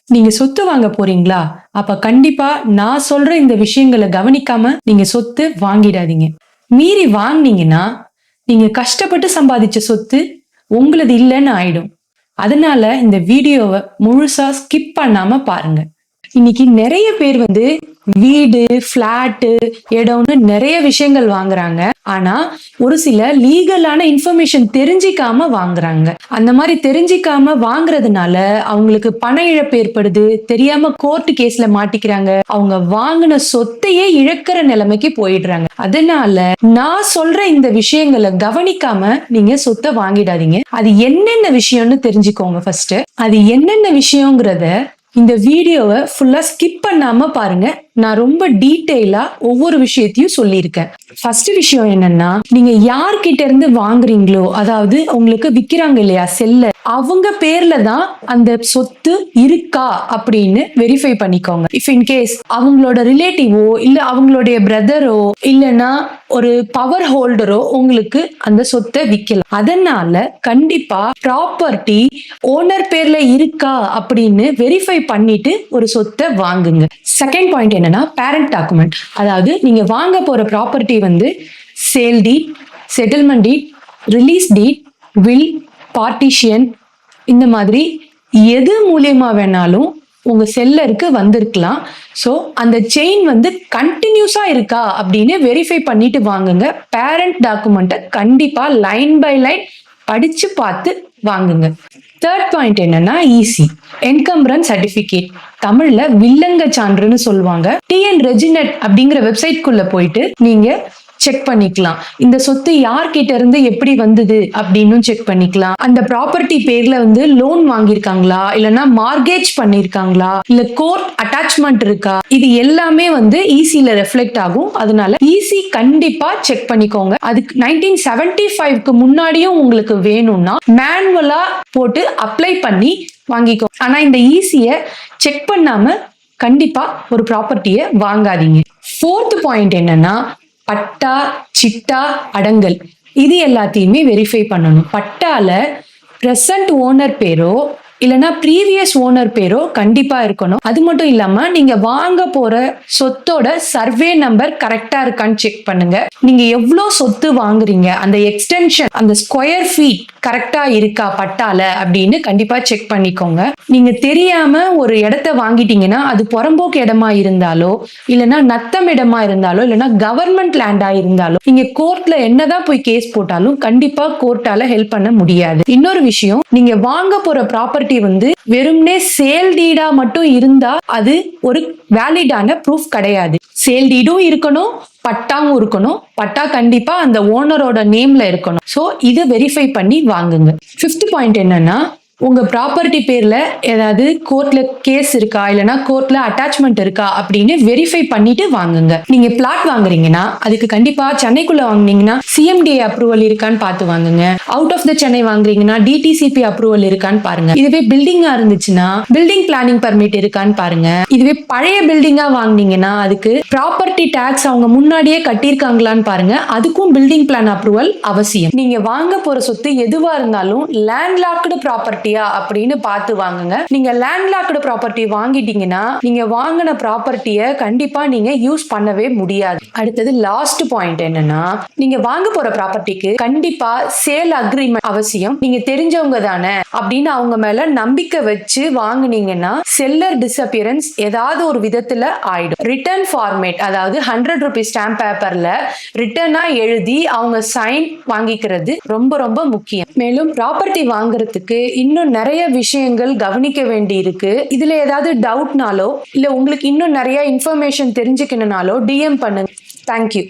நீங்க சொத்து வாங்க போறீங்களா? அப்ப கண்டிப்பா நான் சொல்ற இந்த விஷயங்கள கவனிக்காம நீங்க சொத்து வாங்கிடாதீங்க. மீறி வாங்குனீங்கன்னா, நீங்க கஷ்டப்பட்டு சம்பாதிச்ச சொத்து உங்களது இல்லன்னு ஆயிடும். அதனால இந்த வீடியோவ முழுசா ஸ்கிப் பண்ணாம பாருங்க. இன்னைக்கு நெறைய பேர் வீடு, ஃபிளாட்டு, இடம்னு நெறைய விஷயங்கள் வாங்குறாங்க. ஆனா, ஒரு சில லீகலான இன்ஃபர்மேஷன் தெரிஞ்சிக்காம வாங்குறாங்க. அந்த மாரி தெரிஞ்சிக்காம வாங்குறதுனால அவங்களுக்கு பண இழப்பு ஏற்படுது. தெரியாம கோர்ட் கேஸ்ல மாட்டிக்கிறாங்க. அவங்க வாங்குன சொத்தையே இழக்கிற நிலைமைக்கு போயிடுறாங்க. அதனால நான் சொல்ற இந்த விஷயங்கள கவனிக்காம நீங்க சொத்த வாங்கிடாதீங்க. அது என்னென்ன விஷயம்னு தெரிஞ்சுக்கோங்க ஃபர்ஸ்ட். அது என்னென்ன விஷயம்ங்கிறத இந்த வீடியோவை ஃபுல்லா ஸ்கிப் பண்ணாம பாருங்க. நான் ரொம்ப டீட்டெயிலா ஒவ்வொரு விஷயத்தையும் சொல்லியிருக்கேன். ஃபர்ஸ்ட் விஷயம் என்னன்னா, நீங்க யார்கிட்ட இருந்து வாங்குறீங்களோ, அதாவது உங்களுக்கு விக்கிறாங்க இல்லையா செல்ல, அவங்க பேர்ல தான் அந்த சொத்து இருக்கா அப்படின்னு வெரிஃபை பண்ணிக்கோங்க. இஃப் இன் கேஸ் அவங்களோட ரிலேட்டிவோ இல்ல அவங்களுடைய பிரதரோ இல்லனா ஒரு பவர் ஹோல்டரோ உங்களுக்கு அந்த சொத்தை விக்கலாம். அதனால கண்டிப்பா ப்ராப்பர்ட்டி ஓனர் பேர்ல இருக்கா அப்படின்னு வெரிஃபை பண்ணிட்டு ஒரு சொத்தை வாங்குங்க. செகண்ட் பாயிண்ட் என்னன்னா, பேரண்ட் டாக்குமெண்ட். அதாவது நீங்க வாங்க போற property sale deed, settlement deed, release deed, will, partition, இந்த மாதிரி எது மூலியமா வேணாலும் உங்க செல்லருக்கு வந்திருக்கலாம். சோ அந்த செயின் கண்டினியூஸா இருக்கா அப்படின்னு வெரிஃபை பண்ணிட்டு வாங்குங்க. பேரண்ட் டாக்குமெண்ட்டை கண்டிப்பா லைன் பை லைன் படிச்சு பார்த்து வாங்குங்க. தேர்ட் பாயிண்ட் என்னன்னா, ஈசி என்கம்பரன்ஸ் சர்டிபிகேட், தமிழ்ல வில்லங்க சான்றுன்னு சொல்லுவாங்க. டிஎன் ரெஜினெட் அப்படிங்கிற வெப்சைட் குள்ள போயிட்டு நீங்க செக் பண்ணிக்கலாம். இந்த சொத்து யார்கிட்ட இருந்து எப்படி வந்தது அப்படின்னு செக் பண்ணிக்கலாம். அந்த ப்ராப்பர்ட்டி பேர்ல லோன் வாங்கியிருக்காங்களா, இல்லனா மார்கேஜ் பண்ணிருக்காங்களா, இல்ல கோர்ட் அட்டாச்மெண்ட் இருக்கா, இது எல்லாமே ஈசில ரெஃப்ளெக்ட் ஆகும். அதனால ஈசி கண்டிப்பா செக் பண்ணிக்கோங்க. அதுக்கு 1975க்கு முன்னாடியும் உங்களுக்கு வேணும்னா மேனுவலா போட்டு அப்ளை பண்ணி வாங்கிக்கோ. ஆனா இந்த ஈசிய செக் பண்ணாம கண்டிப்பா ஒரு ப்ராப்பர்ட்டியை வாங்காதீங்க. ஃபோர்த் பாயிண்ட் என்னன்னா, பட்டா, சிட்டா, அடங்கல், இது எல்லாத்தையுமே வெரிஃபை பண்ணணும். பட்டால பிரசன்ட் ஓனர் பேரோ இல்லனா ப்ரீவியஸ் ஓனர் பேரோ கண்டிப்பா இருக்கணும். அது மட்டும் இல்லாம நீங்க வாங்க போற சொத்தோட சர்வே நம்பர் கரெக்டா இருக்கான்னு செக் பண்ணுங்க. நீங்க எவ்வளவு சொத்து வாங்குறீங்க, அந்த எக்ஸ்டென்ஷன், அந்த ஸ்கொயர் ஃபீட் கரெக்டா இருக்கா பட்டால அப்படின்னு கண்டிப்பா செக் பண்ணிக்கோங்க. நீங்க தெரியாம ஒரு இடத்த வாங்கிட்டீங்கன்னா அது புறம்போக்கு இடமா இருந்தாலோ இல்லனா நத்தம் இடமா இருந்தாலோ இல்லனா கவர்மெண்ட் லேண்டா இருந்தாலோ நீங்க கோர்ட்ல என்னதான் போய் கேஸ் போட்டாலும் கண்டிப்பா கோர்ட்டால ஹெல்ப் பண்ண முடியாது. இன்னொரு விஷயம், நீங்க வாங்க போற ப்ராப்பர்ட்டி வெறும்னே சேல் டீடா மட்டும் இருந்தா அது ஒரு வேலிடான ப்ரூஃப் கிடையாது. சேல் டீடும் இருக்கணும், பட்டாவும் இருக்கணும். பட்டா கண்டிப்பா அந்த ஓனரோட நேம்ல இருக்கணும். சோ இதை வெரிஃபை பண்ணி வாங்குங்க. ஃபிஃப்த் பாயிண்ட் என்னன்னா, உங்க ப்ராப்பர்ட்டி பேர்ல ஏதாவது கோர்ட்ல கேஸ் இருக்கா இல்லனா கோர்ட்ல அட்டாச்மெண்ட் இருக்கா அப்படின்னு வெரிஃபை பண்ணிட்டு வாங்குங்க. நீங்க பிளாட் வாங்குறீங்கன்னா அதுக்கு கண்டிப்பா சென்னைக்குள்ள வாங்குனீங்கன்னா சிஎம்டிஏ அப்ரூவல் இருக்கான்னு பார்த்து வாங்குங்க. அவுட் ஆஃப் த சென்னை வாங்குறீங்கன்னா டிடிசிபி அப்ரூவல் இருக்கான்னு பாருங்க. இதுவே பில்டிங்கா இருந்துச்சுன்னா பில்டிங் பிளானிங் பர்மிட் இருக்கான்னு பாருங்க. இதுவே பழைய பில்டிங்கா வாங்குனீங்கன்னா அதுக்கு ப்ராப்பர்ட்டி டாக்ஸ் அவங்க முன்னாடியே கட்டியிருக்காங்களான்னு பாருங்க. அதுக்கும் பில்டிங் பிளான் அப்ரூவல் அவசியம். நீங்க வாங்க போற சொத்து எதுவா இருந்தாலும் லேண்ட்லாக்டு ப்ராப்பர்ட்டி அப்படின்னு பார்த்து வாங்குங்க. நீங்க லேண்ட்லாக்டு ப்ராப்பர்ட்டி வாங்கிட்டீங்கன்னா நீங்க வாங்கின ப்ராப்பர்ட்டியை கண்டிப்பா நீங்க யூஸ் பண்ணவே முடியாது. அடுத்தது லாஸ்ட் பாயிண்ட் என்னன்னா, நீங்க வாங்க போற ப்ராப்பர்ட்டிக்கு கண்டிப்பா சேல் அக்ரிமெண்ட் அவசியம். நீங்க தெரிஞ்சவங்க தானே அப்படின்னு அவங்க மேல நம்பிக்கை வச்சு வாங்குனீங்கன்னா செல்லர் டிஸ்அப்பியரன்ஸ் ஏதாவது ஒரு விதத்துல ஆயிடும். ரிட்டர்ன் ஃபார்மேட், அதாவது 100 ரூபீஸ் ஸ்டாம்ப் பேப்பர்ல ரிட்டர்னா எழுதி அவங்க சைன் வாங்கிக்கிறது ரொம்ப ரொம்ப முக்கியம். மேலும் ப்ராப்பர்ட்டி வாங்குறதுக்கு இன்னும் நிறைய விஷயங்கள் கவனிக்க வேண்டி இருக்கு. இதுல ஏதாவது டவுட்னாலோ இல்ல உங்களுக்கு இன்னும் நிறைய இன்ஃபர்மேஷன் தெரிஞ்சுக்கணும்னாலோ டிஎம் பண்ணுங்க. தேங்க்யூ.